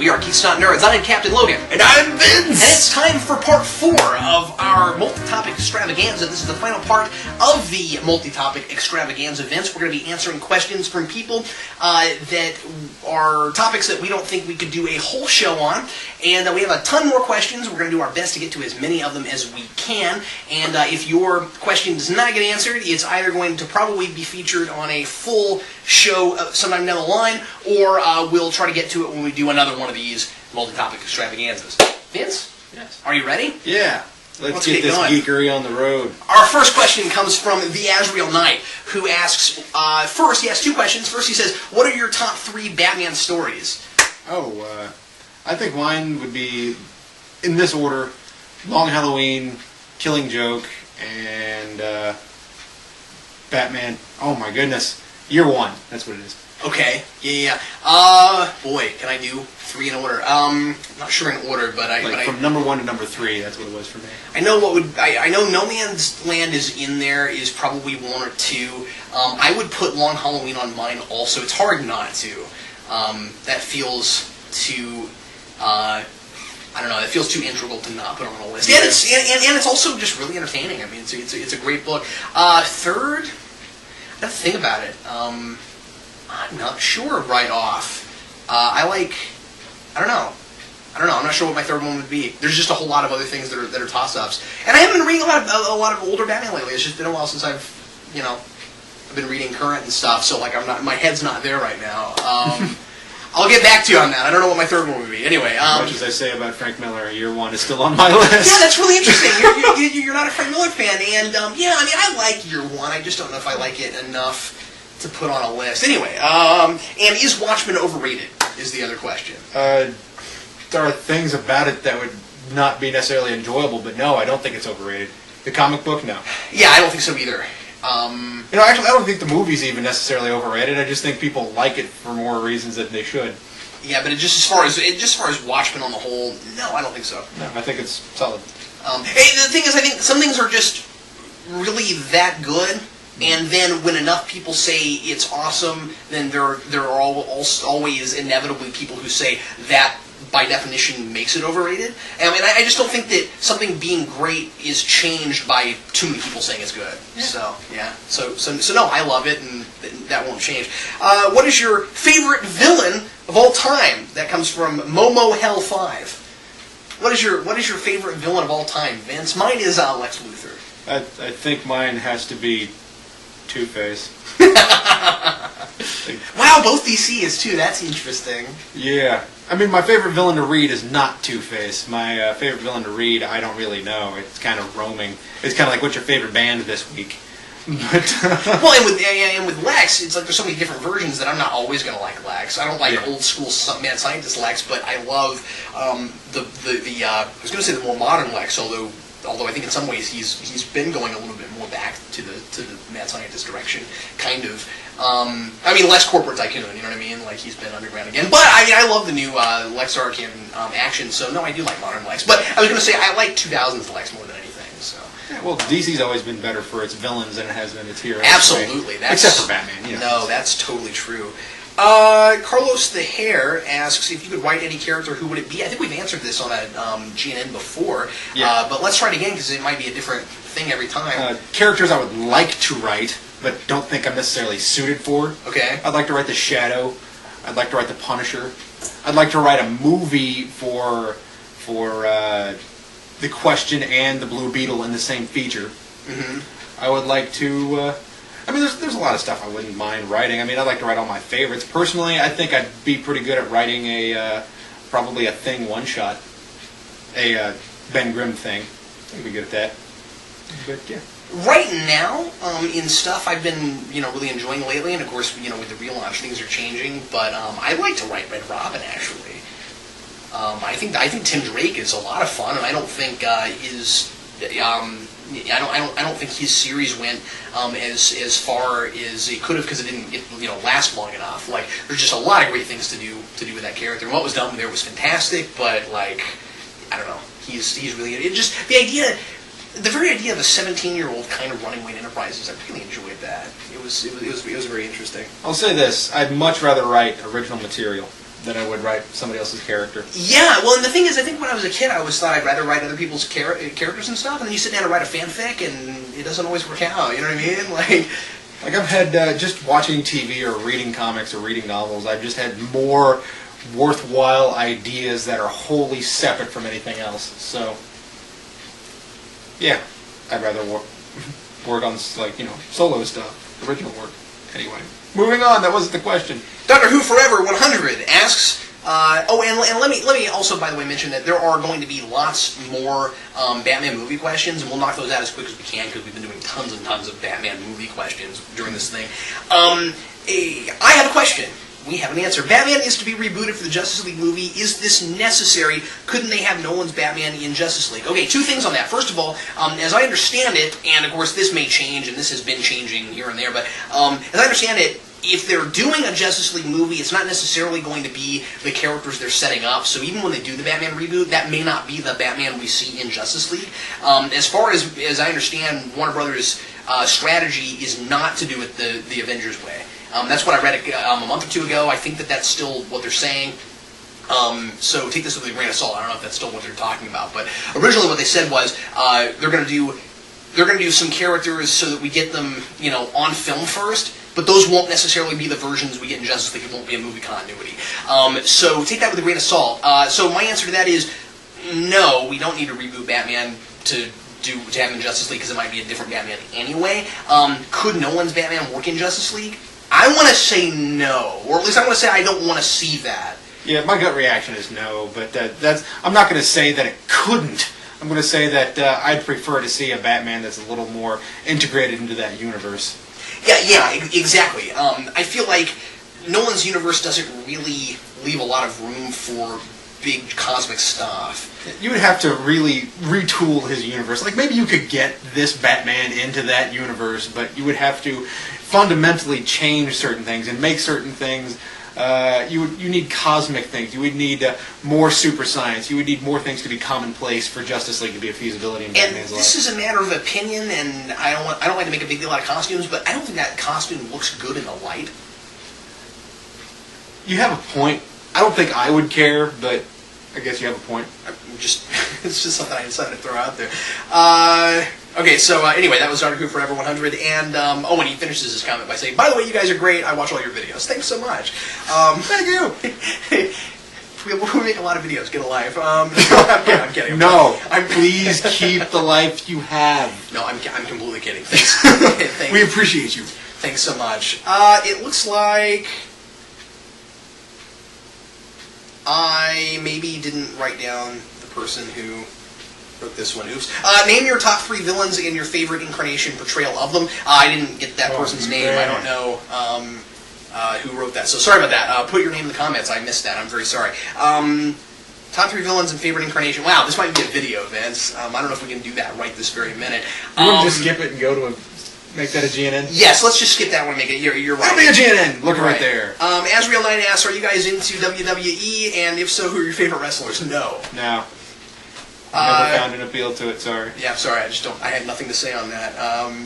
We are Geeks Not Nerds. I'm Captain Logan. And I'm Vince! And it's time for part 4 of our multi-topic extravaganza. This is the final part of the multi-topic extravaganza events. We're going to be answering questions from people that are topics that we don't think we could do a whole show on. And we have a ton more questions. We're going to do our best to get to as many of them as we can. And if your question does not get answered, it's either going to probably be featured on a full show sometime down the line, or we'll try to get to it when we do another one of these multi-topic extravaganzas. Vince? Yes. Are you ready? Yeah. Let's get this going. geekery on the road. Our first question comes from the Azrael Knight, who asks, first, he has two questions. First, he says, what are your top 3 Batman stories? I think mine would be, in this order, Long Halloween, Killing Joke, and Batman. Oh my goodness. Year One. That's what it is. Okay. Yeah. Boy, can I do 3 in order? Not sure in order, but from number 1 to number 3, that's what it was for me. I know I know No Man's Land is in there, is probably 1 or 2. I would put Long Halloween on mine also. It's hard not to. That feels too, I don't know, it feels too integral to not put on a list. And it's also just really entertaining. I mean, it's a great book. Third, I have to think about it. I'm not sure right off. I don't know. I'm not sure what my third one would be. There's just a whole lot of other things that are toss-ups. And I haven't been reading a lot of older Batman lately. It's just been a while since I've been reading current and stuff. So my head's not there right now. I'll get back to you on that. I don't know what my third one would be. Anyway, as much as I say about Frank Miller, Year One is still on my list. Yeah, that's really interesting. You're not a Frank Miller fan, and I like Year One. I just don't know if I like it enough to put on a list. Anyway, and is Watchmen overrated? Is the other question. There are things about it that would not be necessarily enjoyable, but no, I don't think it's overrated. The comic book, no. Yeah, I don't think so either. Actually, I don't think the movie's even necessarily overrated. I just think people like it for more reasons than they should. Yeah, but just as far as Watchmen on the whole, no, I don't think so. No, I think it's solid. The thing is, I think some things are just really that good, and then when enough people say it's awesome, then there are always inevitably people who say that by definition makes it overrated. I mean, I just don't think that something being great is changed by too many people saying it's good. Yeah. So yeah, so no, I love it, and that won't change. What is your favorite villain of all time? That comes from Momo Hell 5. What is your favorite villain of all time, Vince? Mine is Lex Luthor. I think mine has to be Two-Face. Wow, both DC is too. That's interesting. Yeah. I mean, my favorite villain to read is not Two-Face. My favorite villain to read, I don't really know. It's kind of roaming. It's kind of like, what's your favorite band this week? But well, and with Lex, it's like there's so many different versions that I'm not always going to like Lex. I don't like old school mad scientist Lex, but I love I was going to say the more modern Lex, although I think in some ways he's been going a little bit more back to the mad scientist direction, kind of. I mean, less corporate tycoon, you know what I mean? Like, he's been underground again. But, I mean, I love the new Lex Arkin action, so no, I do like modern Lex. But I was going to say, I like 2000s Lex more than anything, so. Yeah, well, DC's always been better for its villains than it has been its heroes. Absolutely. Except for Batman, you know. No, that's totally true. Carlos the Hare asks if you could write any character, who would it be? I think we've answered this on a GNN before, but let's try it again, because it might be a different thing every time. Characters I would like to write, but don't think I'm necessarily suited for. Okay. I'd like to write the Shadow. I'd like to write the Punisher. I'd like to write a movie for the Question and the Blue Beetle in the same feature. Mm-hmm. I would like to. I mean, there's a lot of stuff I wouldn't mind writing. I mean, I'd like to write all my favorites. Personally, I think I'd be pretty good at writing probably a Thing one-shot, a Ben Grimm thing. I'd be good at that. But yeah. Right now, in stuff I've been, really enjoying lately, and of course, with the relaunch, things are changing. But I like to write Red Robin. Actually, I think Tim Drake is a lot of fun, and I don't think his. I don't think his series went as far as it could have, because it didn't last long enough. Like, there's just a lot of great things to do with that character, and what was done there was fantastic. But I don't know, he's really the very idea of a 17-year-old kind of running Wayne Enterprises. I really enjoyed that. It was very interesting. I'll say this: I'd much rather write original material than I would write somebody else's character. Yeah, well, and the thing is, I think when I was a kid, I always thought I'd rather write other people's characters and stuff, and then you sit down and write a fanfic, and it doesn't always work out, you know what I mean? Like I've had, just watching TV or reading comics or reading novels, I've just had more worthwhile ideas that are wholly separate from anything else. So, yeah, I'd rather work on, like, solo stuff, original work. Anyway, moving on, that wasn't the question. Doctor Who Forever 100 asks, and let me also, by the way, mention that there are going to be lots more Batman movie questions, and we'll knock those out as quick as we can because we've been doing tons and tons of Batman movie questions during this thing. I have a question. We have an answer. Batman is to be rebooted for the Justice League movie. Is this necessary? Couldn't they have Nolan's Batman in Justice League? Okay, two things on that. First of all, as I understand it, and of course this may change, and this has been changing here and there, but as I understand it, if they're doing a Justice League movie, it's not necessarily going to be the characters they're setting up. So even when they do the Batman reboot, that may not be the Batman we see in Justice League. As far as I understand, Warner Brothers' strategy is not to do it the Avengers way. That's what I read a month or two ago. I think that's still what they're saying. So take this with a grain of salt. I don't know if that's still what they're talking about, but originally what they said was they're going to do some characters so that we get them, on film first. But those won't necessarily be the versions we get in Justice League. It won't be a movie continuity. So take that with a grain of salt. So my answer to that is no. We don't need to reboot Batman to have him in Justice League because it might be a different Batman anyway. Could Nolan's Batman work in Justice League? I want to say no, or at least I want to say I don't want to see that. Yeah, my gut reaction is no, but I'm not going to say that it couldn't. I'm going to say that I'd prefer to see a Batman that's a little more integrated into that universe. Yeah, exactly. I feel like Nolan's universe doesn't really leave a lot of room for big cosmic stuff. You would have to really retool his universe. Like, maybe you could get this Batman into that universe, but you would have to fundamentally change certain things and make certain things. You need cosmic things. You would need more super science. You would need more things to be commonplace for Justice League to be a feasibility in Batman's life. This is a matter of opinion, and I don't like to make a big deal out of costumes, but I don't think that costume looks good in the light. You have a point. I don't think I would care, but I guess you have a point. It's just something I decided to throw out there. Okay, so anyway, that was Doctor Who Forever 100, and and he finishes his comment by saying, "By the way, you guys are great. I watch all your videos. Thanks so much." Thank you. We make a lot of videos. Get a life. I'm kidding. No, please keep the life you have. No, I'm completely kidding. Thanks. We appreciate you. Thanks so much. It looks like I maybe didn't write down the person who wrote this one. Oops. Name your top 3 villains and your favorite incarnation portrayal of them. I didn't get that person's name. I don't know who wrote that. So sorry about that. Put your name in the comments. I missed that. I'm very sorry. Top 3 villains and favorite incarnation. Wow, this might be a video, Vince. I don't know if we can do that right this very minute. You want to just skip it and go to make that a GNN? Yes, let's just skip that one and make it. You're right. It'll be a GNN. Look right there. Asriel Knight asks, are you guys into WWE? And if so, who are your favorite wrestlers? No. No. Never found an appeal to it, sorry. Yeah, sorry, I had nothing to say on that.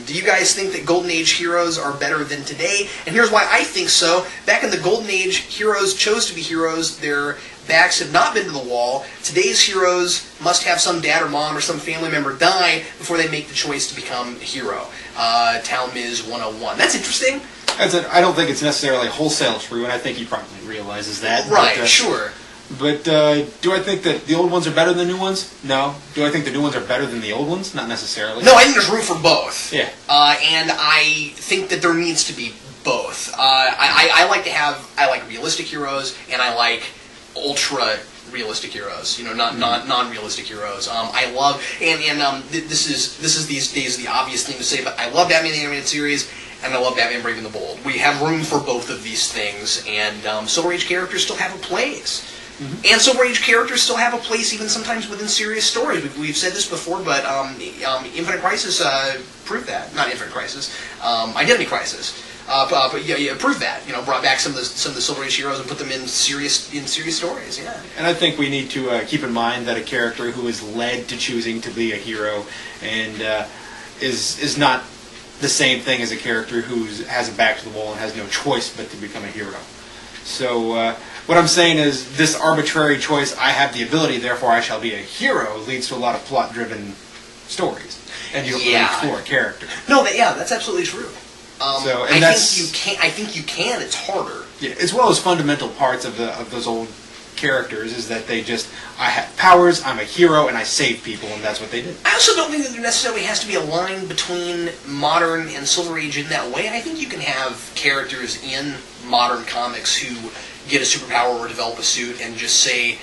Do you guys think that Golden Age heroes are better than today? And here's why I think so. Back in the Golden Age, heroes chose to be heroes. Their backs have not been to the wall. Today's heroes must have some dad or mom or some family member die before they make the choice to become a hero. Talmiz 101. That's interesting. I don't think it's necessarily wholesale true, and I think he probably realizes that. Right, sure. But do I think that the old ones are better than the new ones? No. Do I think the new ones are better than the old ones? Not necessarily. No, I think there's room for both. Yeah. And I think that there needs to be both. I like realistic heroes, and I like ultra realistic heroes. Not non-realistic heroes. I love this is these days the obvious thing to say, but I love Batman the Animated Series. And I love Batman Brave and the Bold. We have room for both of these things, and Silver Age characters still have a place. Mm-hmm. And Silver Age characters still have a place even sometimes within serious stories. We've said this before, but Infinite Crisis proved that. Not Infinite Crisis, Identity Crisis. Proved that. Brought back some of the Silver Age heroes and put them in serious stories. Yeah. And I think we need to keep in mind that a character who is led to choosing to be a hero and is not the same thing as a character who has a back to the wall and has no choice but to become a hero. So What I'm saying is, this arbitrary choice, I have the ability, therefore I shall be a hero, leads to a lot of plot-driven stories. And you don't really explore a character. No, that's absolutely true. I think you can. It's harder. Yeah, as well as fundamental parts of those old characters is that I have powers, I'm a hero, and I save people, and that's what they did. I also don't think that there necessarily has to be a line between modern and Silver Age in that way. I think you can have characters in modern comics who get a superpower or develop a suit and just say,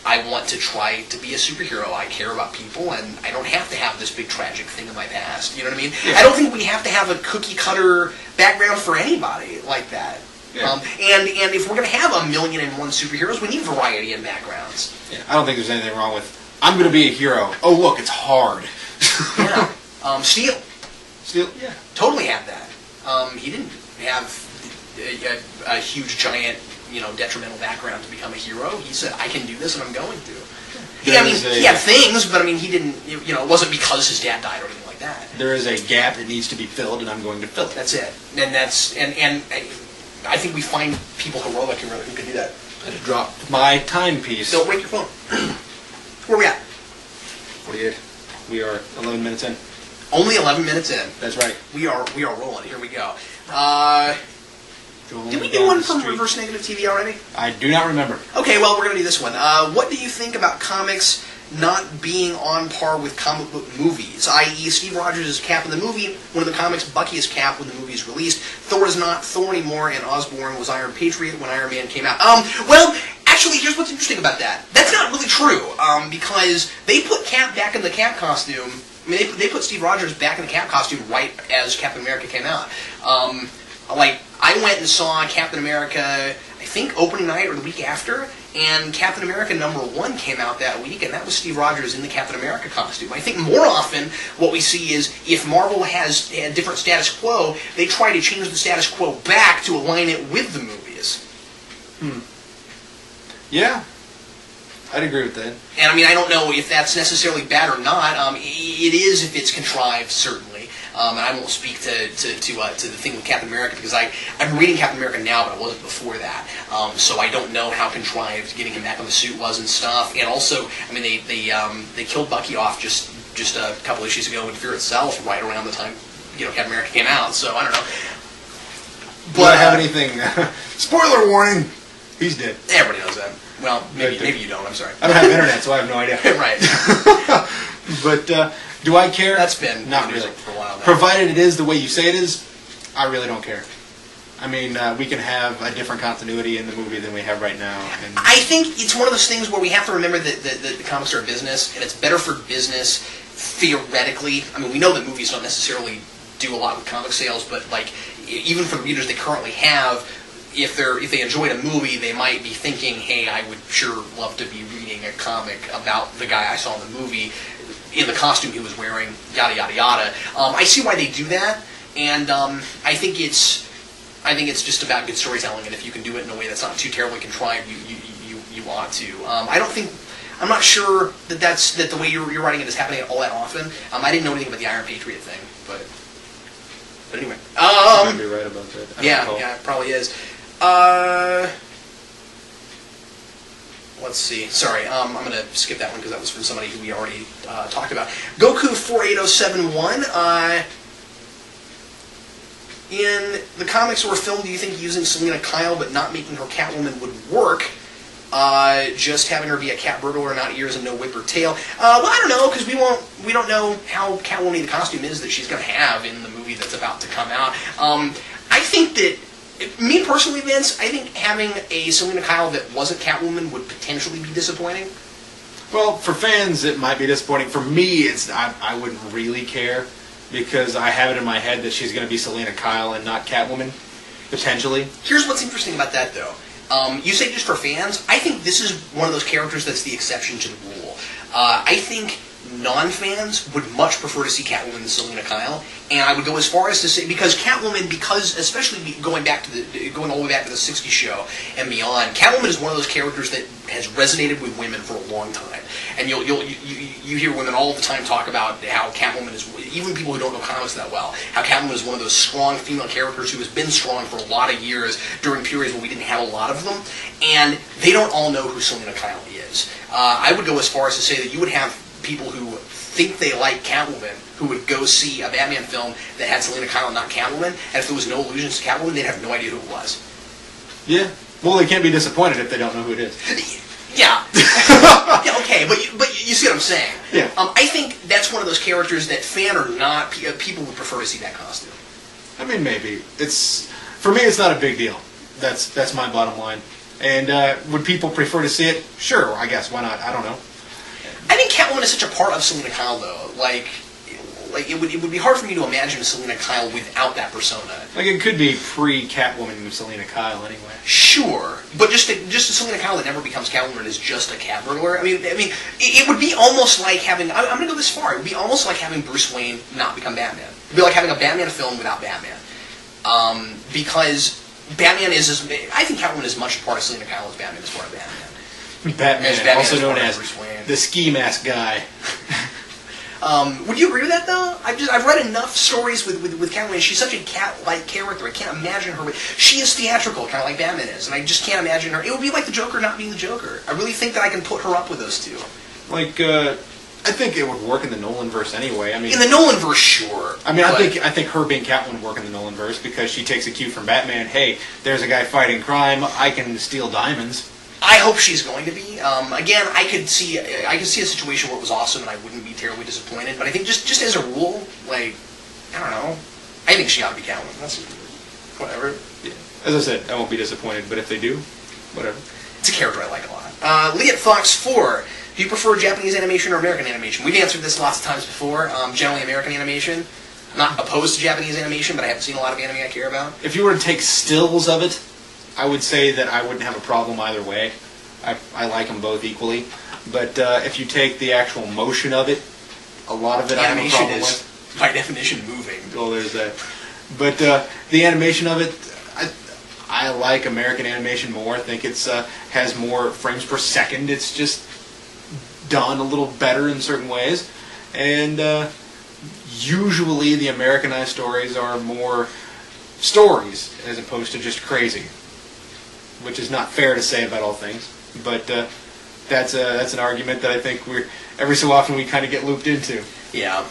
I want to try to be a superhero. I care about people, and I don't have to have this big tragic thing in my past. You know what I mean? Yeah. I don't think we have to have a cookie-cutter background for anybody like that. Yeah. And if we're going to have 1,000,001 superheroes, we need variety in backgrounds. Yeah. I don't think there's anything wrong with, I'm going to be a hero. Oh, look, it's hard. Yeah. Steel. Steel, yeah. Totally had that. He didn't have a huge, giant, detrimental background to become a hero. He said, I can do this, and I'm going to. He had things, but he didn't, it wasn't because his dad died or anything like that. There is a gap that needs to be filled, and I'm going to fill it. That's it. And I think we find people heroic who can do that. I just dropped my timepiece. Don't break your phone. Where are we at? 48. We are 11 minutes in. Only 11 minutes in. That's right. We are rolling. Here we go. Did we do one from Reverse Negative TV already? I do not remember. Okay, well, we're going to do this one. What do you think about comics not being on par with comic book movies? I.e., Steve Rogers is Cap in the movie. One of the comics, Bucky is Cap when the movie is released. Thor is not Thor anymore, and Osborn was Iron Patriot when Iron Man came out. Well, actually, here's what's interesting about that. That's not really true, because they put Cap back in the Cap costume. I mean, they put Steve Rogers back in the Cap costume right as Captain America came out. I went and saw Captain America, I think, opening night or the week after, and Captain America #1 came out that week, and that was Steve Rogers in the Captain America costume. I think more often what we see is if Marvel has a different status quo, they try to change the status quo back to align it with the movies. Yeah. I'd agree with that. And I don't know if that's necessarily bad or not. It is if it's contrived, certainly. And I won't speak to the thing with Captain America because I'm reading Captain America now, but I wasn't before that. So I don't know how contrived getting him back on the suit was and stuff. And also, they killed Bucky off just a couple issues ago in Fear Itself, right around the time Captain America came out. So I don't know. But do I have anything? Spoiler warning. He's dead. Everybody knows that. Well, maybe you don't. I'm sorry. I don't have internet, so I have no idea. Right. But do I care? That's been not really really for a while now. Provided it is the way you say it is, I really don't care. We can have a different continuity in the movie than we have right now. And I think it's one of those things where we have to remember that the comics are a business, and it's better for business theoretically. We know that movies don't necessarily do a lot with comic sales, but even for the readers they currently have, if they enjoyed a movie, they might be thinking, hey, I would sure love to be reading a comic about the guy I saw in the movie in the costume he was wearing, yada yada yada. I see why they do that, and I think it's just about good storytelling, and if you can do it in a way that's not too terribly contrived, you ought to. I'm not sure that the way you're writing it is happening all that often. I didn't know anything about the Iron Patriot thing, but anyway. You might be right about that. Yeah, it probably is. Let's see. Sorry, I'm going to skip that one because that was from somebody who we already talked about. Goku 48071. In the comics or film, do you think using Selena Kyle but not making her Catwoman would work? Just having her be a cat burglar, not ears and no whip or tail. Well, I don't know, because we don't know how Catwoman the costume is that she's going to have in the movie that's about to come out. I think that, me personally, Vince, I think having a Selena Kyle that wasn't Catwoman would potentially be disappointing. Well, for fans, it might be disappointing. For me, I wouldn't really care, because I have it in my head that she's going to be Selena Kyle and not Catwoman, potentially. Here's what's interesting about that, though. You say just for fans. I think this is one of those characters that's the exception to the rule. I think non-fans would much prefer to see Catwoman than Selina Kyle, and I would go as far as to say because especially going all the way back to the '60s show and beyond, Catwoman is one of those characters that has resonated with women for a long time, and you hear women all the time talk about how Catwoman is, even people who don't know comics that well, how Catwoman is one of those strong female characters who has been strong for a lot of years during periods when we didn't have a lot of them, and they don't all know who Selina Kyle is. I would go as far as to say that you would have people who think they like Catwoman who would go see a Batman film that had Selina Kyle and not Catwoman, and if there was no allusions to Catwoman, they'd have no idea who it was. Yeah. Well, they can't be disappointed if they don't know who it is. Yeah. Yeah, okay, but you see what I'm saying. Yeah. I think that's one of those characters that, fan or not, people would prefer to see that costume. I mean, maybe. For me, it's not a big deal. That's my bottom line. And would people prefer to see it? Sure, I guess. Why not? I don't know. I think Catwoman is such a part of Selina Kyle, though. Like it would be hard for me to imagine Selina Kyle without that persona. Like, it could be pre-Catwoman Selina Kyle, anyway. Sure, but just a Selina Kyle that never becomes Catwoman is just a cat burglar. I mean, it would be almost like having. I'm going to go this far. It would be almost like having Bruce Wayne not become Batman. It would be like having a Batman film without Batman, because Batman is. I think Catwoman is much a part of Selina Kyle as Batman is part of Batman. Batman also known as the ski mask guy. Would you agree with that, though? I've read enough stories with Catwoman. She's such a cat-like character. I can't imagine her. She is theatrical, kind of like Batman is, and I just can't imagine her. It would be like the Joker not being the Joker. I really think that I can put her up with those two. Like, I think it would work in the Nolanverse anyway. I mean, in the Nolanverse, sure. I mean, I think her being Catwoman would work in the Nolanverse because she takes a cue from Batman. Hey, there's a guy fighting crime. I can steal diamonds. I hope she's going to be. Again, I could see a situation where it was awesome and I wouldn't be terribly disappointed. But I think just as a rule, like, I don't know, I think she ought to be Catwoman. That's whatever. Yeah. As I said, I won't be disappointed. But if they do, whatever. It's a character I like a lot. Liat Fox 4. Do you prefer Japanese animation or American animation? We've answered this lots of times before. Generally American animation. I'm not opposed to Japanese animation, but I haven't seen a lot of anime I care about. If you were to take stills of it, I would say that I wouldn't have a problem either way. I like them both equally. But if you take the actual motion of it, a lot of it I have a problem with. Animation is, by definition, moving. Oh, there's that. But the animation of it, I like American animation more. I think it's has more frames per second. It's just done a little better in certain ways. And usually the Americanized stories are more stories as opposed to just crazy. Which is not fair to say about all things, but that's an argument that I think every so often we kind of get looped into. Yeah.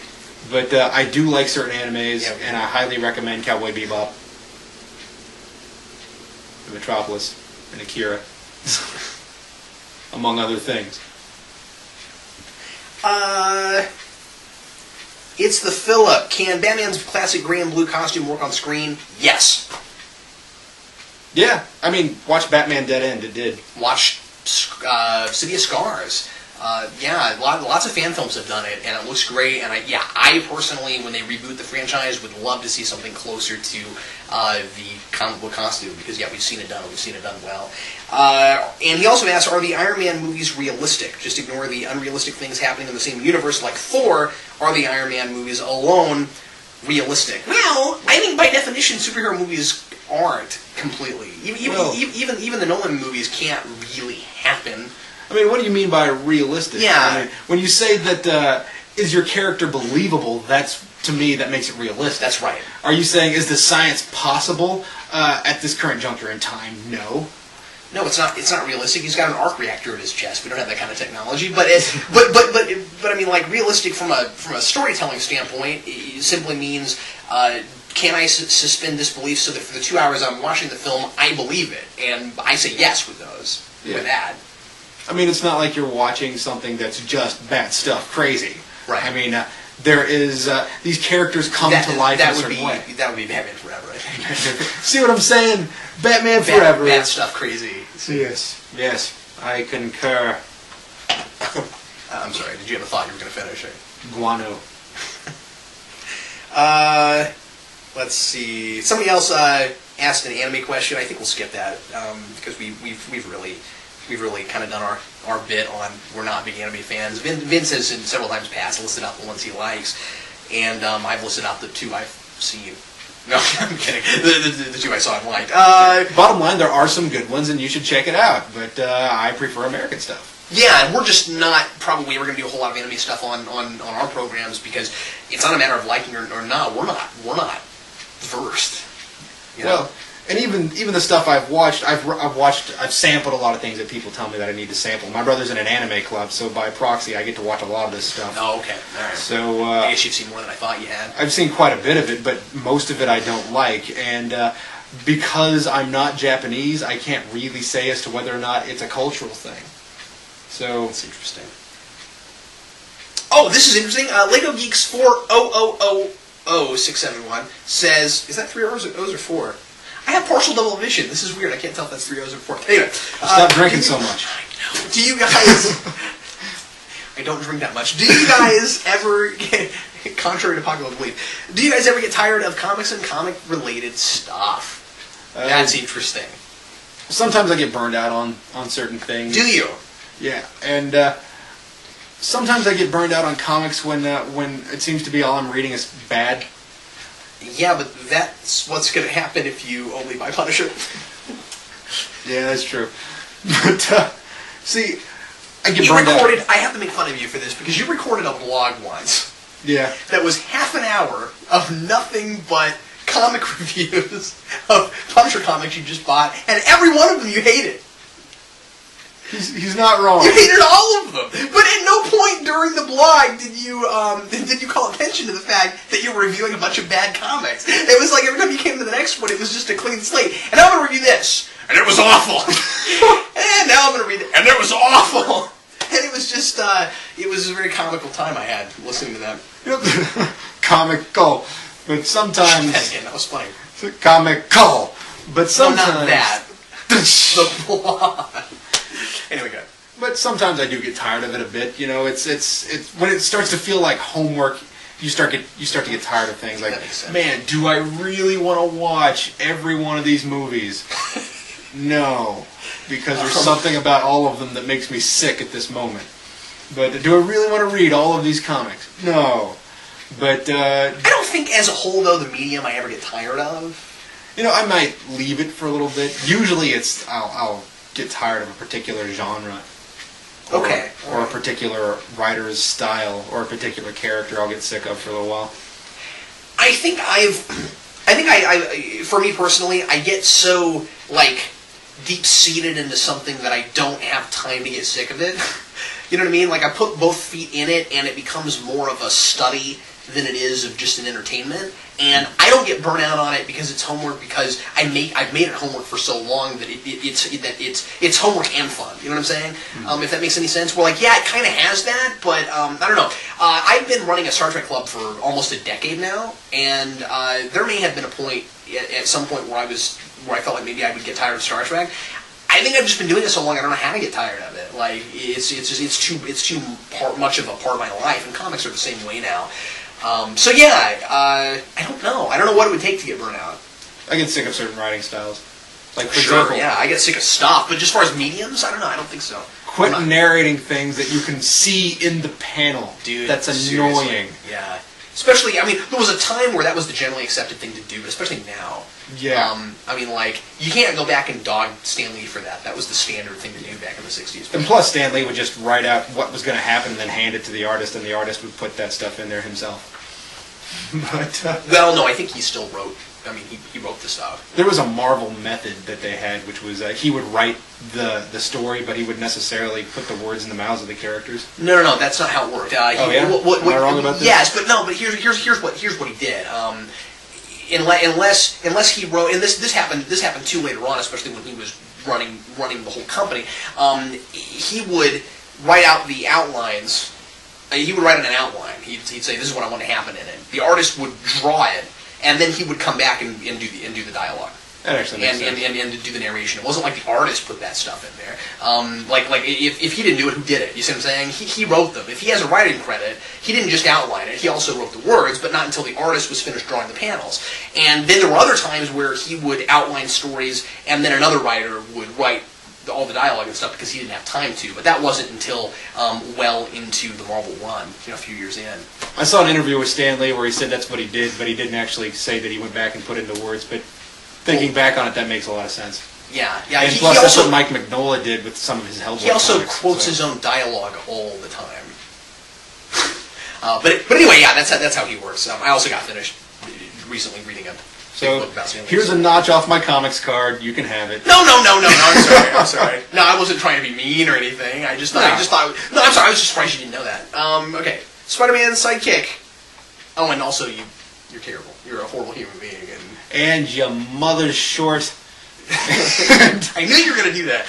But I do like certain animes, and I highly recommend Cowboy Bebop, and Metropolis, and Akira, among other things. It's the Philip. Can Batman's classic gray and blue costume work on screen? Yes. Yeah, I mean, watch Batman Dead End, it did. Watch City of Scars. Yeah, lots of fan films have done it, and it looks great. And I personally, when they reboot the franchise, would love to see something closer to the comic book costume, because we've seen it done. We've seen it done well. And he also asks, are the Iron Man movies realistic? Just ignore the unrealistic things happening in the same universe like Thor. Are the Iron Man movies alone realistic? Well, I think by definition, superhero movies aren't completely. Even the Nolan movies can't really happen. I mean, what do you mean by realistic? Yeah. I mean, when you say that, is your character believable, that's, to me, that makes it realistic. That's right. Are you saying, is the science possible at this current juncture in time? No. No, it's not. It's not realistic. He's got an arc reactor in his chest. We don't have that kind of technology. But I mean, like, realistic from a storytelling standpoint, it simply means, can I suspend disbelief so that for the 2 hours I'm watching the film, I believe it? And I say yes with those. Yeah. With that. I mean, it's not like you're watching something that's just bad stuff, crazy. Right. I mean, there is these characters come to life in a certain way. That would be Batman Forever, I think. See what I'm saying? Batman Forever. Bad stuff, crazy. Yes, I concur. I'm sorry. Did you have a thought you were going to finish? Guano. Let's see. Somebody else asked an anime question. I think we'll skip that because we've really we've really kind of done our bit on we're not big anime fans. Vince has in several times past listed out the ones he likes, and I've listed out the two I've seen. No, I'm kidding. The two I saw and liked. Bottom line, there are some good ones, and you should check it out. But I prefer American stuff. Yeah, and we're just not probably ever going to do a whole lot of anime stuff on our programs because it's not a matter of liking or not. We're not versed. You know? Well, and even the stuff I've watched, I've sampled a lot of things that people tell me that I need to sample. My brother's in an anime club, so by proxy, I get to watch a lot of this stuff. Oh, okay, all right. So I guess you've seen more than I thought you had. I've seen quite a bit of it, but most of it I don't like, and because I'm not Japanese, I can't really say as to whether or not it's a cultural thing. So that's interesting. Oh, this is interesting. Lego Geeks 4000671 says, is that 3 O's or 4? I have partial double vision. This is weird. I can't tell if that's 3 O's or 4. Anyway, stop drinking so much. I know. Do you guys? I don't drink that much. Do you guys ever get, contrary to popular belief, do you guys ever get tired of comics and comic-related stuff? That's interesting. Sometimes I get burned out on certain things. Do you? Yeah, and sometimes I get burned out on comics when it seems to be all I'm reading is bad. Yeah, but that's what's going to happen if you only buy Punisher. Yeah, that's true. But see, I get burned out. I have to make fun of you for this because you recorded a blog once. Yeah. That was half an hour of nothing but comic reviews of Punisher comics you just bought, and every one of them you hated. He's not wrong. You hated all of them, but at no point during the blog did you call attention to the fact that you were reviewing a bunch of bad comics. It was like every time you came to the next one, it was just a clean slate. And now I'm going to review this, and it was awful. And now I'm going to read it, and it was awful. And it was just, it was a very comical time I had listening to that. Comical, but sometimes that was funny. Comical, but sometimes not that. The blog. Anyway, good. But sometimes I do get tired of it a bit. You know, it's when it starts to feel like homework. You start to get tired of things. Like, man, do I really want to watch every one of these movies? No, because there's something about all of them that makes me sick at this moment. But do I really want to read all of these comics? No. But I don't think, as a whole, though, the medium I ever get tired of. You know, I might leave it for a little bit. Usually, it's I'll get tired of a particular genre, or a particular writer's style, or a particular character I'll get sick of for a little while. I think for me personally, I get so deep-seated into something that I don't have time to get sick of it. You know what I mean? Like I put both feet in it, and it becomes more of a study than it is of just an entertainment. And I don't get burnt out on it because it's homework, because I've made it homework for so long that it's homework and fun. You know what I'm saying? If that makes any sense. Well, yeah, it kind of has that, but I don't know. I've been running a Star Trek club for almost a decade now, and there may have been a point at some point where I felt like maybe I would get tired of Star Trek. I think I've just been doing it so long I don't know how to get tired of it. Like it's too much of a part of my life, and comics are the same way now. So yeah, I don't know. I don't know what it would take to get burnt out. I get sick of certain writing styles. Like for sure, example, yeah, I get sick of stuff. But as far as mediums, I don't know. I don't think so. Quit narrating things that you can see in the panel. Dude, that's annoying. Seriously. Yeah. Especially, I mean, there was a time where that was the generally accepted thing to do, but especially now. Yeah. I mean, you can't go back and dog Stan Lee for that. That was the standard thing to do back in the 60s. And plus, Stan Lee would just write out what was going to happen and then hand it to the artist, and the artist would put that stuff in there himself. But well, no, I think he still wrote. I mean, he wrote the stuff. There was a Marvel method that they had, which was he would write the story, but he would necessarily put the words in the mouths of the characters. No, that's not how it worked. Oh yeah, am I wrong about this? Yes, but no. But here's what he did. Unless he wrote, and this happened too later on, especially when he was running the whole company. He would write out the outlines. He would write an outline. He'd say, "This is what I want to happen in it." The artist would draw it, and then he would come back and do the dialogue. That actually makes sense. And do the narration. It wasn't like the artist put that stuff in there. If he didn't do it, who did it? You see what I'm saying? He wrote them. If he has a writing credit, he didn't just outline it. He also wrote the words, but not until the artist was finished drawing the panels. And then there were other times where he would outline stories, and then another writer would write all the dialogue and stuff because he didn't have time to. But that wasn't until well into the Marvel run, a few years in. I saw an interview with Stan Lee where he said that's what he did, but he didn't actually say that he went back and put it into words. But thinking back on it, that makes a lot of sense. Yeah. And plus, that's what Mike Mignola did with some of his Hellboy. He also quotes his own dialogue all the time. But anyway, yeah, that's how he works. I also got finished recently reading a book about Stan Lee. Here's a notch off my comics card. You can have it. No. I'm sorry. No, I wasn't trying to be mean or anything. I just thought. No, I'm sorry. I was just surprised you didn't know that. Okay, Spider-Man's sidekick. Oh, and also you're terrible. You're a horrible human being. And your mother's short. I knew you were going to do that.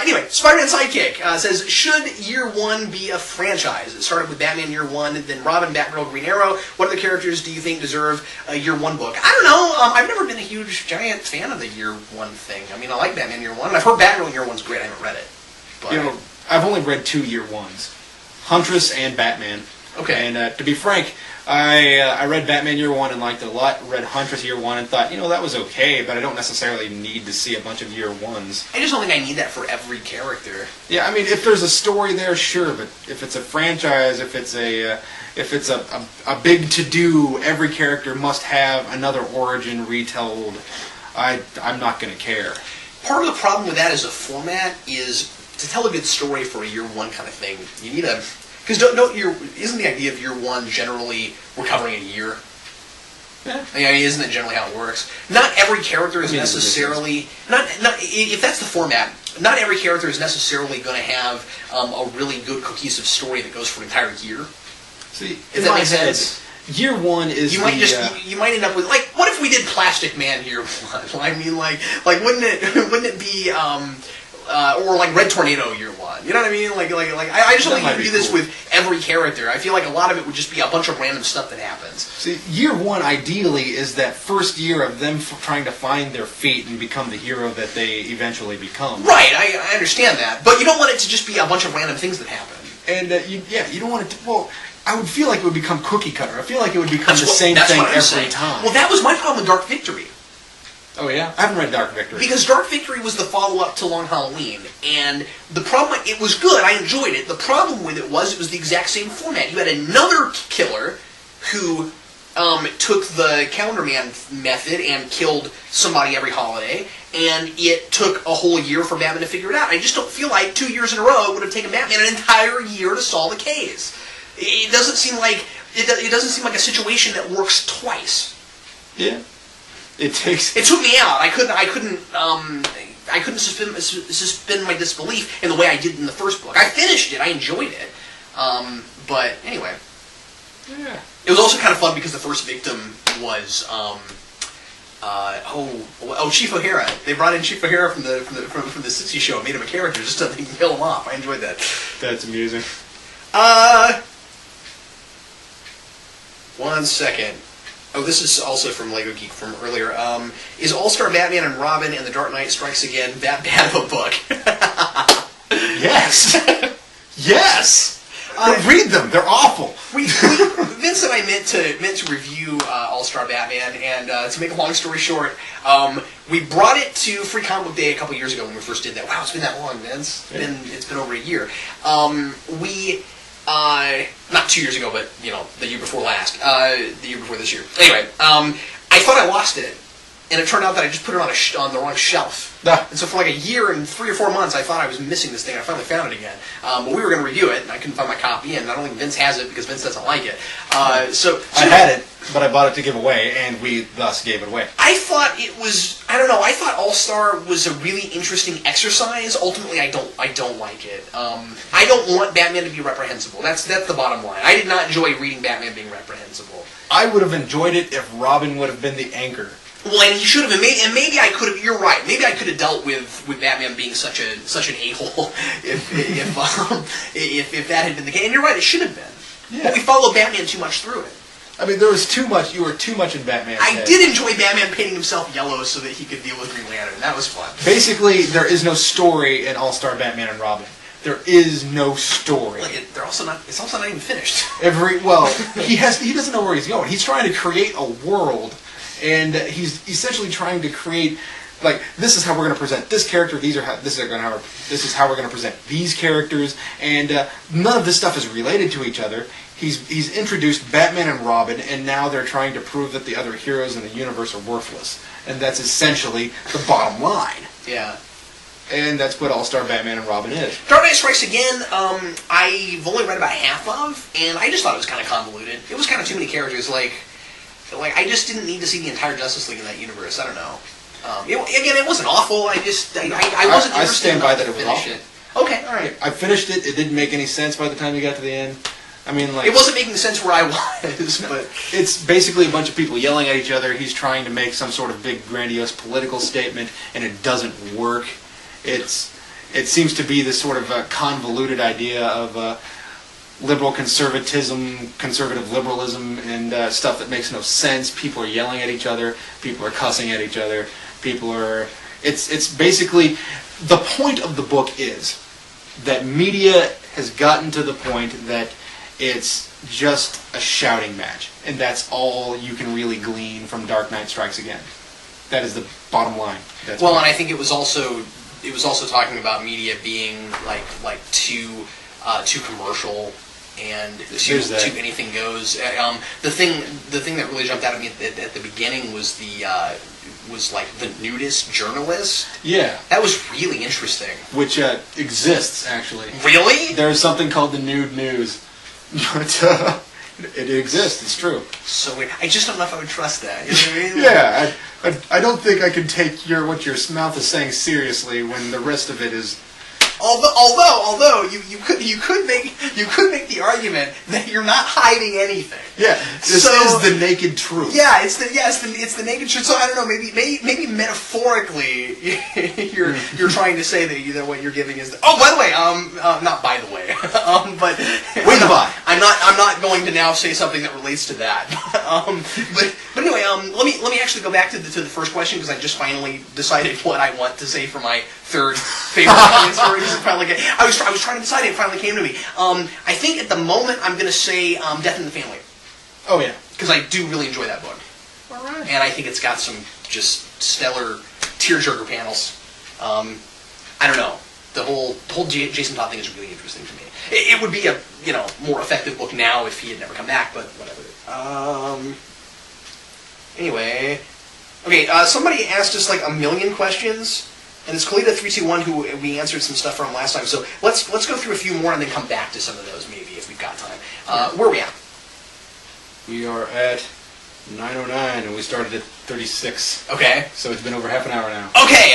Anyway, Spider-Man's sidekick says, should Year One be a franchise? It started with Batman Year One, then Robin, Batgirl, Green Arrow. What other characters do you think deserve a Year One book? I don't know. I've never been a huge, giant fan of the Year One thing. I mean, I like Batman Year One, and I've heard Batgirl Year One's great. I haven't read it. But... I've only read 2 Year Ones. Huntress and Batman. Okay. And to be frank, I read Batman Year One and liked it a lot. Read Huntress Year One and thought, that was okay, but I don't necessarily need to see a bunch of Year Ones. I just don't think I need that for every character. Yeah, I mean, if there's a story there, sure, but if it's a franchise, if it's a big to-do, every character must have another origin retold, I'm not going to care. Part of the problem with that as a format is to tell a good story for a Year One kind of thing, you need a... Because isn't the idea of Year One generally we're covering a year? Yeah. I mean, isn't that generally how it works? Not every character is necessarily if that's the format. Not every character is necessarily going to have a really good cohesive story that goes for an entire year. See, if that makes sense. Year One is you might end up with what if we did Plastic Man Year One? I mean, wouldn't it be or like Red Tornado Year One? You know what I mean? I just don't think you do this with every character. I feel like a lot of it would just be a bunch of random stuff that happens. See, Year One ideally is that first year of them trying to find their feet and become the hero that they eventually become. Right, I understand that, but you don't want it to just be a bunch of random things that happen. And you don't want it to. Well, I would feel like it would become cookie cutter. I feel like it would become the same thing every time. Well, that was my problem with Dark Victory. Oh, yeah? I haven't read Dark Victory. Because Dark Victory was the follow-up to Long Halloween, and the problem, it was good, I enjoyed it. The problem with it was the exact same format. You had another killer who took the Counterman method and killed somebody every holiday, and it took a whole year for Batman to figure it out. I just don't feel like 2 years in a row it would have taken Batman an entire year to solve a case. It doesn't seem like a situation that works twice. Yeah. It took me out. I couldn't suspend my disbelief in the way I did in the first book. I finished it. I enjoyed it. But anyway, yeah. It was also kind of fun because the first victim was Chief O'Hara. They brought in Chief O'Hara from the 60 show and made him a character just so they can kill him off. I enjoyed that. That's amusing. 1 second. Oh, this is also from Lego Geek from earlier. Is All-Star Batman and Robin and The Dark Knight Strikes Again that bad of a book? Yes! Yes! Read them. They're awful. Vince and I meant to review All-Star Batman, and to make a long story short, we brought it to Free Comic Book Day a couple years ago when we first did that. Wow, it's been that long, Vince. It's been over a year. Not 2 years ago, but the year before last, the year before this year. Anyway, I thought I lost it, and it turned out that I just put it on the wrong shelf. And so for like a year and 3 or 4 months, I thought I was missing this thing. I finally found it again, but we were going to review it, and I couldn't find my copy, and I don't think Vince has it because Vince doesn't like it. So I had it, but I bought it to give away, and we thus gave it away. I thought it was, I don't know, I thought All-Star was a really interesting exercise. Ultimately, I don't like it. I don't want Batman to be reprehensible. That's the bottom line. I did not enjoy reading Batman being reprehensible. I would have enjoyed it if Robin would have been the anchor. Well, and he should have, and maybe I could have. You're right. Maybe I could have dealt with Batman being such an a-hole if that had been the case. And you're right, it should have been. Yeah. But we followed Batman too much through it. I mean, there was too much. You were too much in Batman's head. I did enjoy Batman painting himself yellow so that he could deal with Green Lantern. That was fun. Basically, there is no story in All-Star Batman and Robin. There is no story. Like it's also not even finished. He doesn't know where he's going. He's trying to create a world. And he's essentially trying to create like, this is how we're going to present this character. This is how we're going to present these characters, and none of this stuff is related to each other. He's introduced Batman and Robin, and now they're trying to prove that the other heroes in the universe are worthless, and that's essentially the bottom line. Yeah. And that's what All-Star Batman and Robin is. Dark Knight Strikes Again, I've only read about half of, and I just thought it was kind of convoluted. It was kind of too many characters. Like I just didn't need to see the entire Justice League in that universe. I don't know. It wasn't awful. I wasn't interested. I stand by that it was awful. Okay, all right. I finished it. It didn't make any sense by the time you got to the end. I mean, like, it wasn't making sense where I was, but it's basically a bunch of people yelling at each other. He's trying to make some sort of big, grandiose political statement, and it doesn't work. It seems to be this sort of convoluted idea of liberal conservatism, conservative liberalism, and stuff that makes no sense. People are yelling at each other. People are cussing at each other. People are. It's basically the point of the book is that media has gotten to the point that it's just a shouting match, and that's all you can really glean from Dark Knight Strikes Again. That is the bottom line. And I think it was also talking about media being like too commercial and too anything goes. The thing that really jumped out at me at the beginning was the nudist journalist. Yeah, that was really interesting. Which exists actually. Really? There's something called the nude news, but it exists. It's true. So weird. I just don't know if I would trust that. You know what I mean? Yeah, I don't think I can take what your mouth is saying seriously when the rest of it is. Although you could make the argument that you're not hiding anything. Yeah, this is the naked truth. Yeah, it's the naked truth. So I don't know, maybe metaphorically you're trying to say that what you're giving is. By the way, not by the way, but I'm not going to now say something that relates to that. But anyway, let me actually go back to the first question because I just finally decided what I want to say for my third favorite comic story. I was trying to decide. It finally came to me. I think at the moment I'm going to say Death in the Family. Oh yeah, because I do really enjoy that book. All right. And I think it's got some just stellar tearjerker panels. I don't know. The whole Jason Todd thing is really interesting to me. It would be a more effective book now if he had never come back, but whatever. Anyway, okay. Somebody asked us like a million questions. And it's Kalita321 who we answered some stuff from last time. So let's go through a few more and then come back to some of those maybe if we've got time. Where are we at? We are at 9:09 and we started at 36. Okay. So it's been over half an hour now. Okay.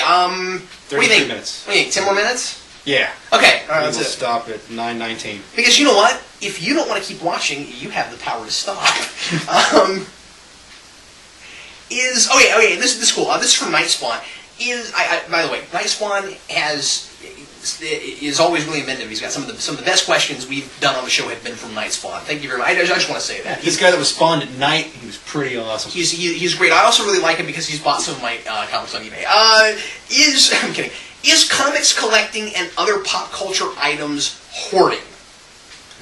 33 minutes. What do you think? 10 more minutes? Yeah. Okay. All right. We'll stop at 9:19. Because you know what? If you don't want to keep watching, you have the power to stop. Okay. This is cool. This is from Nightspawn. By the way, Nightspawn is always really inventive. He's got some of the best questions we've done on the show have been from Nightspawn. Thank you very much. I just want to say that. This guy that was spawned at night, he was pretty awesome. He's great. I also really like him because he's bought some of my comics on eBay. I'm kidding. Is comics collecting and other pop culture items hoarding?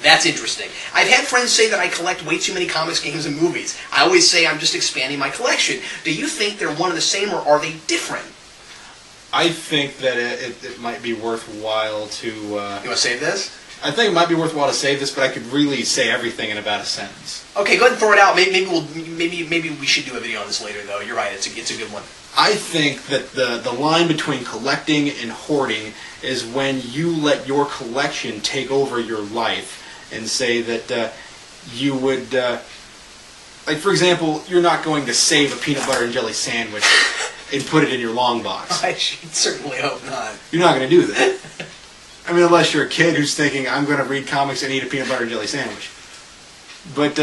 That's interesting. I've had friends say that I collect way too many comics, games, and movies. I always say I'm just expanding my collection. Do you think they're one and the same, or are they different? I think that it might be worthwhile to... you want to save this? I think it might be worthwhile to save this, but I could really say everything in about a sentence. Okay, go ahead and throw it out. Maybe we should do a video on this later, though. You're right. It's a good one. I think that the line between collecting and hoarding is when you let your collection take over your life and say that you would... like, for example, you're not going to save a peanut butter and jelly sandwich and put it in your long box. I should certainly hope not. You're not going to do that. I mean, unless you're a kid who's thinking, I'm going to read comics and eat a peanut butter and jelly sandwich. But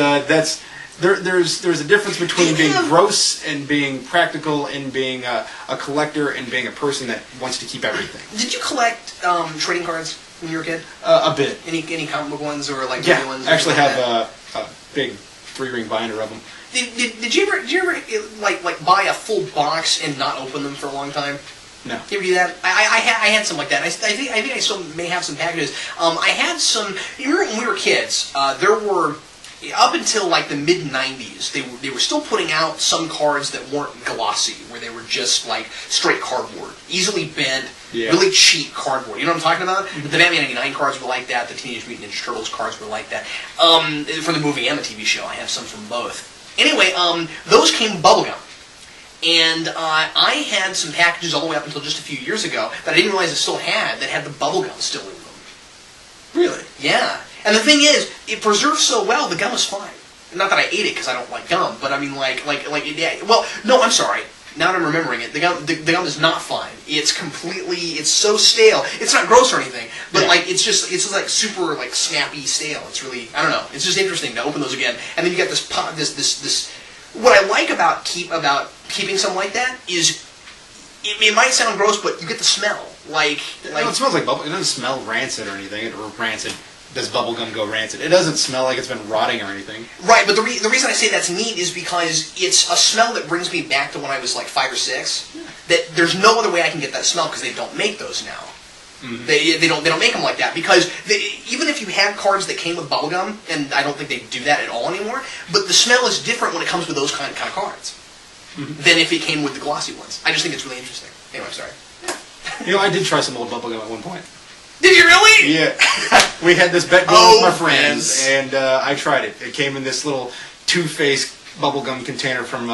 there's a difference between being gross and being practical and being a collector and being a person that wants to keep everything. Did you collect trading cards when you were a kid? A bit. Any comic book ones or like movie ones? I actually have a big 3-ring binder of them. Did you ever like buy a full box and not open them for a long time? No. You ever do that? I had some like that. I think I still may have some packages. I had some. You remember when we were kids? There were up until like the mid '90s, they were still putting out some cards that weren't glossy, where they were just like straight cardboard, easily bent, really cheap cardboard. You know what I'm talking about? The Batman '89 cards were like that. The Teenage Mutant Ninja Turtles cards were like that. For the movie and the TV show, I have some from both. Anyway, those came bubblegum. And I had some packages all the way up until just a few years ago that I didn't realize I still had that had the bubblegum still in them. Really? Yeah. And the thing is, it preserves so well, the gum is fine. Not that I ate it because I don't like gum, but I mean, well, no, I'm sorry. Now that I'm remembering it, the gum is not fine. It's so stale. It's not gross or anything, but it's just like super like snappy stale. It's really, I don't know. It's just interesting to open those again, and then you get this. What I like about keeping something like that is, it might sound gross, but you get the smell. It smells like bubble. It doesn't smell rancid or anything. Rancid. Does bubblegum go rancid? It doesn't smell like it's been rotting or anything. Right, but the reason I say that's neat is because it's a smell that brings me back to when I was like 5 or 6. Yeah. That there's no other way I can get that smell because they don't make those now. Mm-hmm. They don't make them like that because even if you had cards that came with bubblegum, and I don't think they do that at all anymore, but the smell is different when it comes with those kind of cards than if it came with the glossy ones. I just think it's really interesting. Anyway, I'm sorry. You know, I did try some old bubblegum at one point. Did you really? Yeah. We had this bet going with my friends, and I tried it. It came in this little two-faced bubblegum container from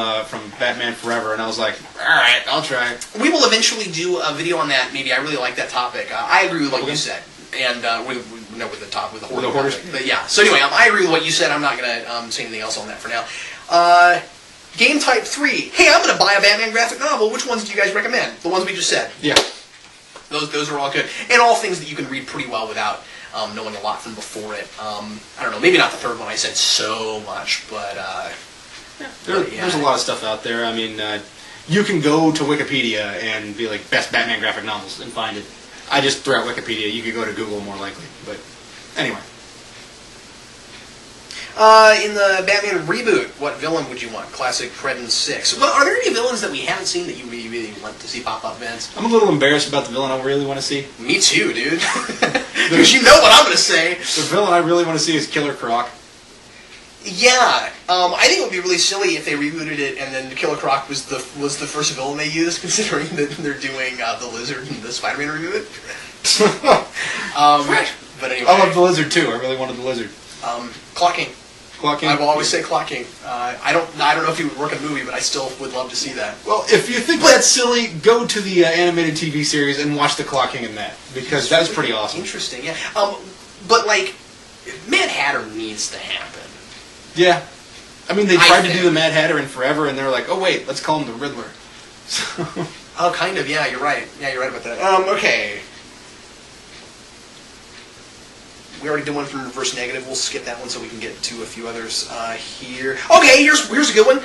Batman Forever, and I was like, all right, I'll try it. We will eventually do a video on that. Maybe I really like that topic. I agree with what you said, and with the hoarding. But yeah. So anyway, I agree with what you said. I'm not going to say anything else on that for now. Game Type 3. Hey, I'm going to buy a Batman graphic novel. Which ones do you guys recommend? The ones we just said. Yeah. Those are all good. And all things that you can read pretty well without knowing a lot from before it. I don't know, maybe not the third one I said so much, but... There's a lot of stuff out there. I mean, you can go to Wikipedia and be like, best Batman graphic novels, and find it. I just threw out Wikipedia. You could go to Google more likely. But anyway. In the Batman reboot, what villain would you want? Classic Predin 6. Well, are there any villains that we haven't seen that you really want to see pop up, Vince? I'm a little embarrassed about the villain I really want to see. Me too, dude. Because you know what I'm going to say. The villain I really want to see is Killer Croc. Yeah, I think it would be really silly if they rebooted it and then Killer Croc was the first villain they used, considering that they're doing the Lizard in the Spider-Man reboot. But anyway, I love the Lizard too. I really wanted the Lizard. Clocking. Clocking. I will always say clocking. I don't know if he would work in a movie, but I still would love to see that. Well, if you think that's silly, go to the animated TV series and watch the clocking in that, because that's pretty awesome. Interesting, yeah. But like, Mad Hatter needs to happen. Yeah. I mean, they tried to do the Mad Hatter in Forever, and they were like, oh wait, let's call him the Riddler. Oh, kind of, yeah, you're right. Yeah, you're right about that. Okay. We already did one from Reverse Negative. We'll skip that one so we can get to a few others here. Okay, here's a good one.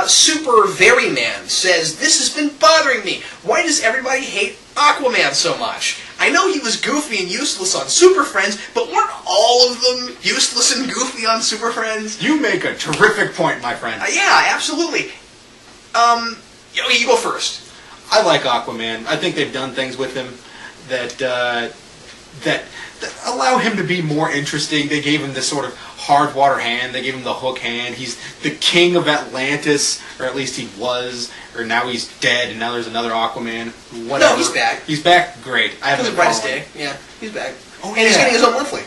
Super Very Man says, this has been bothering me. Why does everybody hate Aquaman so much? I know he was goofy and useless on Super Friends, but weren't all of them useless and goofy on Super Friends? You make a terrific point, my friend. Yeah, absolutely. You go first. I like Aquaman. I think they've done things with him that allow him to be more interesting. They gave him this sort of hard water hand. They gave him the hook hand. He's the king of Atlantis, or at least he was. Or now he's dead, and now there's another Aquaman. Whatever. No, he's back. He's back. Great. I haven't been brightest day. Yeah, he's back. Oh, and he's getting his own monthly.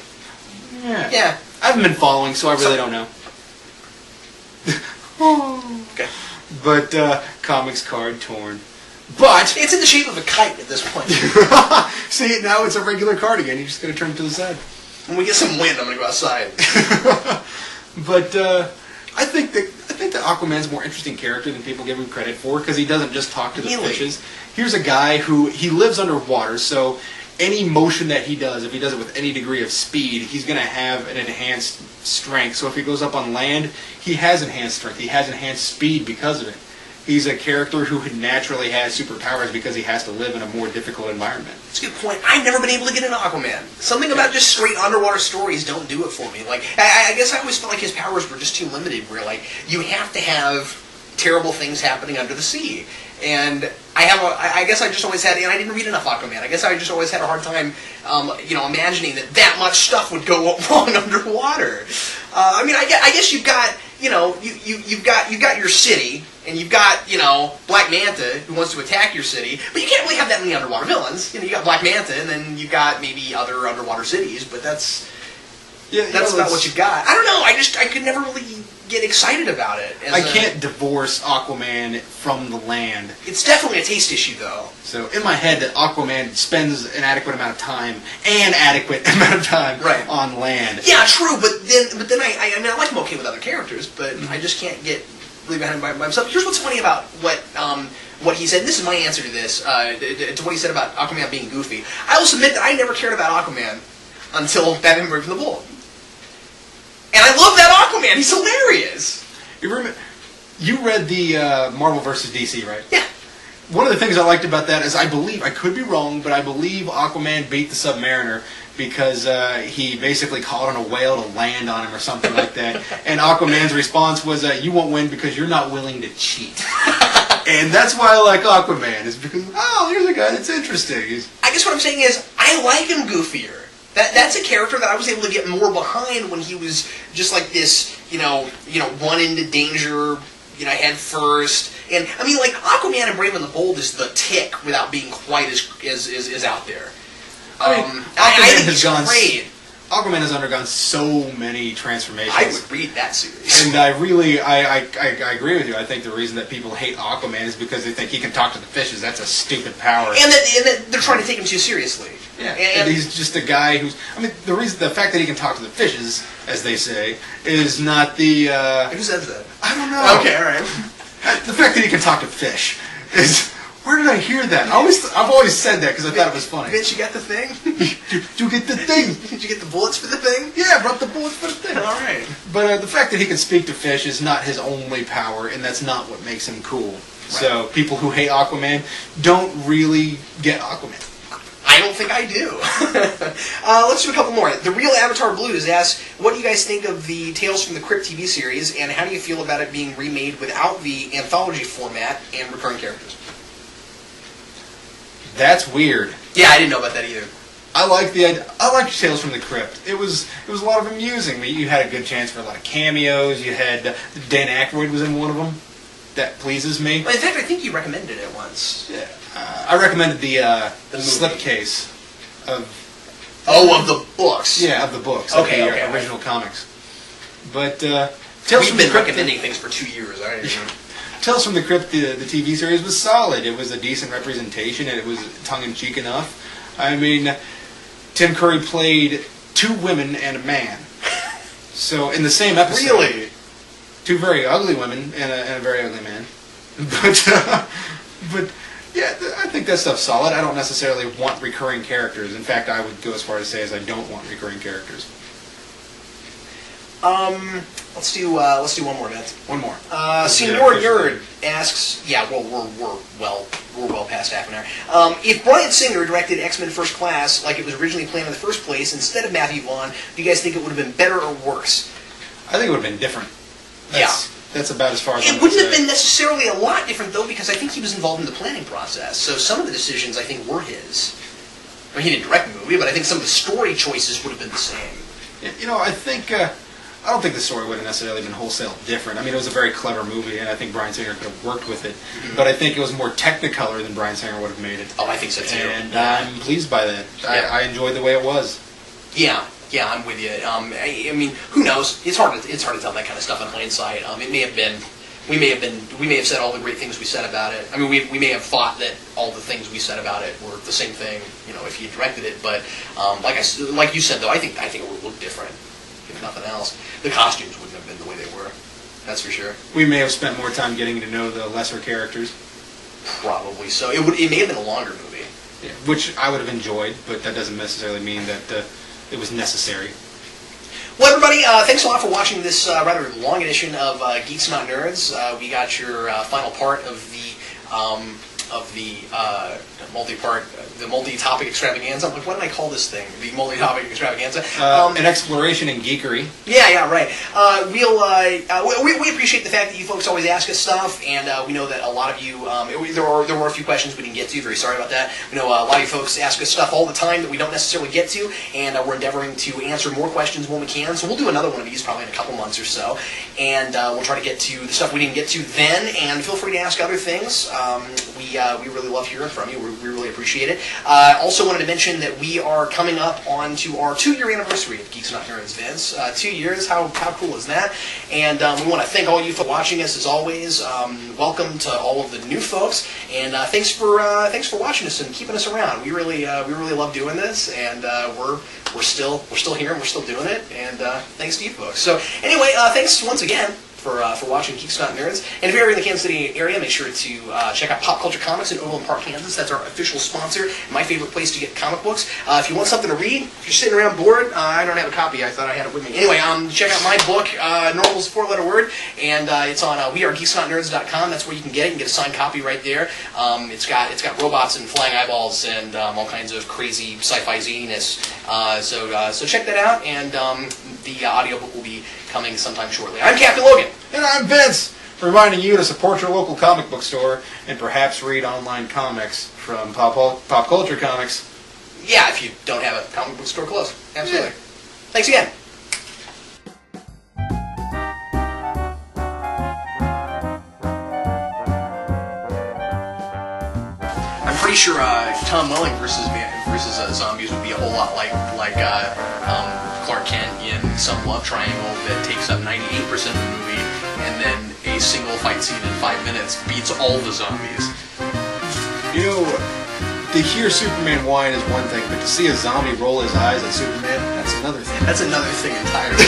Yeah. Yeah. I haven't been following, so I really don't know. Okay. But comics card torn. But it's in the shape of a kite at this point. See, now it's a regular card again. You just got to turn it to the side. When we get some wind, I'm going to go outside. But I think that Aquaman's a more interesting character than people give him credit for, because he doesn't just talk to the fishes. Here's a guy who he lives underwater, so any motion that he does, if he does it with any degree of speed, he's going to have an enhanced strength. So if he goes up on land, he has enhanced strength. He has enhanced speed because of it. He's a character who naturally has superpowers because he has to live in a more difficult environment. That's a good point. I've never been able to get into Aquaman. Something about just straight underwater stories don't do it for me. Like, I guess I always felt like his powers were just too limited, where, like, you have to have terrible things happening under the sea. And I guess I just always had, and I didn't read enough Aquaman, I guess I just always had a hard time, imagining that much stuff would go wrong underwater. I mean, I guess you've got, you've got your city, and you've got, Black Manta who wants to attack your city, but you can't really have that many underwater villains. You got Black Manta, and then you've got maybe other underwater cities, but that's about what you've got. I don't know. I could never really get excited about it. I can't divorce Aquaman from the land. It's definitely a taste issue, though. So in my head, that Aquaman spends an adequate amount of time on land. Yeah, true. But then I mean, I like him okay with other characters, but I just can't get really behind him by myself. Here's what's funny about what he said. And this is my answer to this, to what he said about Aquaman being goofy. I will submit that I never cared about Aquaman until Batman Brave from the Bold. And I love that Aquaman. He's hilarious. You read the Marvel vs. DC, right? Yeah. One of the things I liked about that is I could be wrong, but I believe Aquaman beat the Submariner because he basically called on a whale to land on him or something like that. And Aquaman's response was, you won't win because you're not willing to cheat. And that's why I like Aquaman, is because, here's a guy that's interesting. I guess what I'm saying is, I like him goofier. That's a character that I was able to get more behind when he was just like this, run into danger, head first. And I mean, like Aquaman and Brave and the Bold is the Tick without being quite as out there. I think he's great. Aquaman has undergone so many transformations. I would read that series. And I agree with you. I think the reason that people hate Aquaman is because they think he can talk to the fishes. That's a stupid power. And that they're trying to take him too seriously. Yeah, and he's just a guy who's... I mean, the fact that he can talk to the fishes, as they say, is not the... Who says that? I don't know. Okay, all right. The fact that he can talk to fish is... Where did I hear that? I've always said that because I thought it was funny. Vince, you got the thing? Did you get the thing? Did you get the bullets for the thing? Yeah, I brought the bullets for the thing. All right. But the fact that he can speak to fish is not his only power, and that's not what makes him cool. Right. So people who hate Aquaman don't really get Aquaman. I don't think I do. Let's do a couple more. The Real Avatar Blues asks, what do you guys think of the Tales from the Crypt TV series, and how do you feel about it being remade without the anthology format and recurring characters? That's weird. Yeah, I didn't know about that either. I like Tales from the Crypt. It was a lot of amusing. You had a good chance for a lot of cameos. You had Dan Aykroyd was in one of them. That pleases me. Well, in fact, I think you recommended it once. Yeah, I recommended the slipcase of the books. Yeah, of the books. Okay, of the original comics. But We've been recommending things for 2 years. I don't know. Tales from the Crypt, the TV series, was solid. It was a decent representation, and it was tongue-in-cheek enough. I mean, Tim Curry played 2 women and a man. So, in the same episode... Really? 2 very ugly women and a very ugly man. But yeah, I think that stuff's solid. I don't necessarily want recurring characters. In fact, I would go as far as to say I don't want recurring characters. Let's do one more, Vince. One more. Senior Nerd asks, we're well past half an hour. If Bryan Singer directed X-Men First Class like it was originally planned in the first place instead of Matthew Vaughn, do you guys think it would have been better or worse? I think it would have been different. That's about as far as it wouldn't have been necessarily a lot different, though, because I think he was involved in the planning process. So some of the decisions, I think, were his. I mean, he didn't direct the movie, but I think some of the story choices would have been the same. I think... I don't think the story would have necessarily been wholesale different. I mean, it was a very clever movie, and I think Bryan Singer could have worked with it. Mm-hmm. But I think it was more Technicolor than Bryan Singer would have made it. Oh, I think so, too. And I'm pleased by that. Yeah. I enjoyed the way it was. Yeah, I'm with you. I mean, who knows? It's hard to tell that kind of stuff in hindsight. It may have been... We may have said all the great things we said about it. I mean, we may have thought that all the things we said about it were the same thing, if he had directed it. But like you said, though, I think it would look different. If nothing else, the costumes wouldn't have been the way they were. That's for sure. We may have spent more time getting to know the lesser characters. Probably so. It may have been a longer movie. Yeah, which I would have enjoyed, but that doesn't necessarily mean that it was necessary. Well, everybody, thanks a lot for watching this rather long edition of Geeks Not Nerds. We got your final part of the the multi-topic extravaganza. I'm like, what did I call this thing? The multi-topic extravaganza. An exploration in geekery. Yeah, right. We appreciate the fact that you folks always ask us stuff, and we know that a lot of you, there were a few questions we didn't get to. Very sorry about that. We know a lot of you folks ask us stuff all the time that we don't necessarily get to, and we're endeavoring to answer more questions when we can. So we'll do another one of these probably in a couple months or so, and we'll try to get to the stuff we didn't get to then. And feel free to ask other things. We really love hearing from you. We really appreciate it. Also wanted to mention that we are coming up onto our 2-year anniversary of Geeks Not Nerds, Vince. 2 years, how cool is that? And we want to thank all you for watching us as always. Welcome to all of the new folks, and thanks for watching us and keeping us around. We really love doing this, and we're still here and we're still doing it. And thanks to you folks. So anyway, thanks once again for watching Geeks Not Nerds. And if you're ever in the Kansas City area, make sure to check out Pop Culture Comics in Overland Park, Kansas. That's our official sponsor, my favorite place to get comic books. If you want something to read, if you're sitting around bored, I don't have a copy. I thought I had it with me. Anyway, check out my book, Normal's 4-letter word, and it's on wearegeeksnotnerds.com. That's where you can get it. You can get a signed copy right there. It's got robots and flying eyeballs and all kinds of crazy sci-fi zaniness. So check that out, and the audiobook will be coming sometime shortly. I'm Captain Logan. And I'm Vince, reminding you to support your local comic book store and perhaps read online comics from Pop Culture Comics. Yeah, if you don't have a comic book store close. Absolutely. Yeah. Thanks again. I'm pretty sure Tom Welling versus zombies would be a whole lot like Clark Kent in Some Love Triangle that takes up 98% of the movie, and then a single fight scene in 5 minutes beats all the zombies. You know, to hear Superman whine is one thing, but to see a zombie roll his eyes at Superman, that's another thing. That's another thing entirely.